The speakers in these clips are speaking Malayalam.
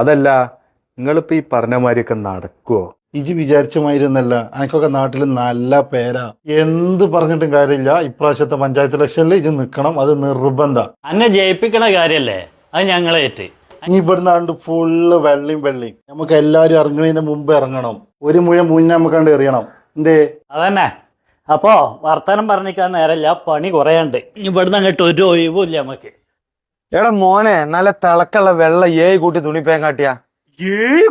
അതല്ല, നിങ്ങളിപ്പോ ഈ പറഞ്ഞ മാതിരിയൊക്കെ നടക്കുവോ? ഇജ് വിചാരിച്ച മാതിരിയൊന്നല്ല. എനിക്കൊക്കെ നാട്ടിൽ നല്ല പേരാ. എന്ത് പറഞ്ഞിട്ടും കാര്യമില്ല. ഇപ്രാവശ്യത്തെ പഞ്ചായത്ത് ഇലക്ഷനിൽ ഇജ് നിൽക്കണം, അത് നിർബന്ധ. അന്നെ ജയിപ്പിക്കണ കാര്യല്ലേ, അത് ഞങ്ങളേറ്റ്. ഇനി ഇവിടുന്നാണ്ട് ഫുള്ള് വെള്ളിയും. നമുക്ക് എല്ലാവരും ഇറങ്ങുന്നതിന് മുമ്പ് ഇറങ്ങണം. ഒരു മുഴം മുന്നേ നമുക്കാണ്ട് എറിയണം. എന്തേ? അതന്നെ. അപ്പോ വർത്തമാനം പറഞ്ഞിക്കാൻ നേരമില്ല, പണി കുറയാണ്ട്. ഇവിടുന്ന് അങ്ങോട്ട് ഒരു ഒഴിവുമില്ല നമുക്ക്. എടാ മോനെ, നല്ല തിളക്കുള്ള വെള്ള കൂട്ടി തുണിപ്പേൻ കാട്ടിയാ.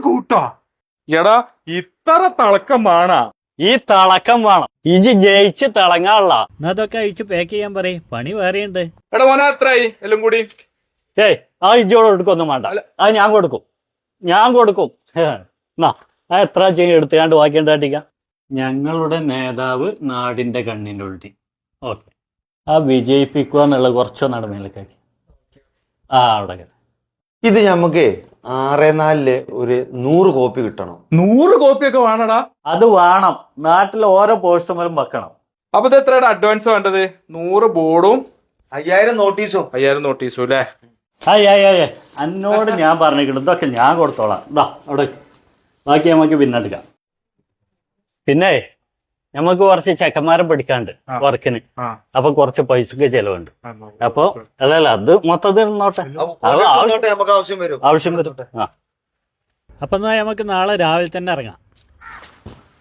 കൂട്ടാ? എടാ, ഇത്ര തിളക്കം വേണ? ഈ തിളക്കം വേണം. ഇജ് ജയിച്ച് തിളങ്ങാനുള്ള അതൊക്കെ അയച്ച് പാക്ക് ചെയ്യാൻ പറയും, പണി വേറെയുണ്ട്. എടാ മോനെ, എത്രയായി എല്ലാം കൂടി? ഏയ്, ആ ഇജോട് കൊടുക്കൊന്നും വേണ്ട, അത് ഞാൻ കൊടുക്കും. എന്നാ ആ എത്ര ചെയ്യും എടുത്തുകാണ്ട് ബാക്കി എന്താട്ടിക്ക. ഞങ്ങളുടെ നേതാവ് നാടിന്റെ കണ്ണിൻ്റെ ഉൾട്ടി. ഓക്കെ, ആ വിജയിപ്പിക്കുക എന്നുള്ളത് കുറച്ചൊന്നാണ് മേലേക്കാക്കി. ആ അവിടെ ഇത് ഞമ്മക്ക് 6-4 ഒരു 100 കോപ്പി കിട്ടണം. 100 കോപ്പിയൊക്കെ വേണടാ? അത് വേണം. നാട്ടിൽ ഓരോ പോസ്റ്റർമാരും വെക്കണം. അപ്പൊ ഇത് എത്രയുടെ അഡ്വാൻസ് വേണ്ടത്? 100 ബോർഡും 5000 നോട്ടീസും. 5000 നോട്ടീസും അല്ലേ? അയ്യേ, എന്നോട് ഞാൻ പറഞ്ഞിട്ടുണ്ട്, ഇതൊക്കെ ഞാൻ കൊടുത്തോളാം. ഇതാ അവിടെ, ബാക്കി നമുക്ക് പിന്നെ എടുക്കാം. പിന്നെ നമുക്ക് കുറച്ച് ചെക്കന്മാരെ പഠിക്കാണ്ട് വർക്കിന്. അപ്പൊ കുറച്ച് പൈസക്ക് ചെലവുണ്ട്. അപ്പൊ അല്ലല്ല, അത് മൊത്തത്തിൽ നോട്ടെ, ആവശ്യം വരും. അപ്പൊ എന്നാ നമുക്ക് നാളെ രാവിലെ തന്നെ ഇറങ്ങാം.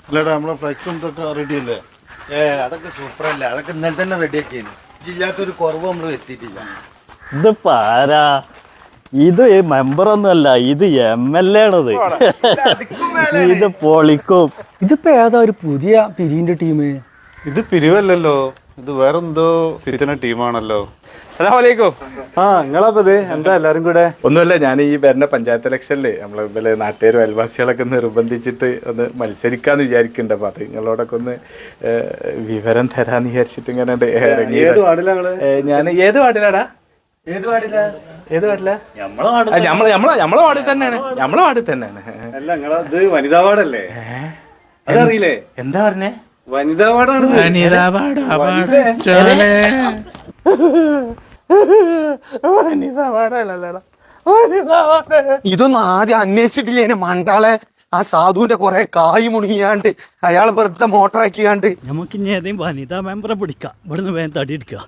അല്ലേടാ, നമ്മളെ ഫ്ലെക്സും ഇതൊക്കെ റെഡി അല്ലേ? അതൊക്കെ സൂപ്പർ അല്ലേ? അതൊക്കെ ഇന്നലെ തന്നെ റെഡിയാക്കിയാണ്. ഇല്ലാത്തൊരു കുറവ് നമ്മൾ എത്തിയിട്ടില്ല. ഇതിപ്പോ ആരാ? ഇത് മെമ്പറൊന്നുമല്ല, ഇത് MLA ആണത്. ഇത് പൊളിക്കും. ഇതിപ്പോ ഏതാ ഒരു പുതിയ പിരിവിന്റെ ടീം? ഇത് പിരിവല്ലല്ലോ, ഇത് വേറെന്തോ പിരിക്കുന്ന ടീമാണല്ലോ. അസ്സലാമലൈക്കും. നിങ്ങളപ്പോ ഇത് എന്താ എല്ലാരും കൂടെ? ഒന്നുമല്ല, ഞാൻ ഈ വരുന്ന പഞ്ചായത്ത് ഇലക്ഷനില് നമ്മളെ നാട്ടുകാരും അയൽവാസികളൊക്കെ നിർബന്ധിച്ചിട്ട് ഒന്ന് മത്സരിക്കാന്ന് വിചാരിക്കുന്നുണ്ട്. അപ്പൊ അത് നിങ്ങളോടൊക്കെ ഒന്ന് വിവരം തരാന്ന് വിചാരിച്ചിട്ട് ഇങ്ങനെ ഇറങ്ങി. ഞാൻ ഏത് വാർഡിലാടാ? നമ്മളെ വാർഡിൽ തന്നെയാണ്. അല്ല, നിങ്ങളത് വനിതാ വാർഡല്ലേ? അതറിയില്ലേ? എന്താ പറഞ്ഞേ? വനിതാ വാർഡാണ്. ഇതൊന്നും ആദ്യം അന്വേഷിച്ചിട്ടില്ലേ മണ്ടാളെ? ആ സാധുവിന്റെ കുറെ കായ് മുണുങ്ങിയാണ്ട് അയാളെ വെറുതെ മോട്ടറാക്കിയാണ്ട്. നമുക്ക് ഇനി ഏതെങ്കിലും വനിതാ മെമ്പറെ പിടിക്കാം. ഇവിടുന്ന് വേഗം തടിയെടുക്കുക.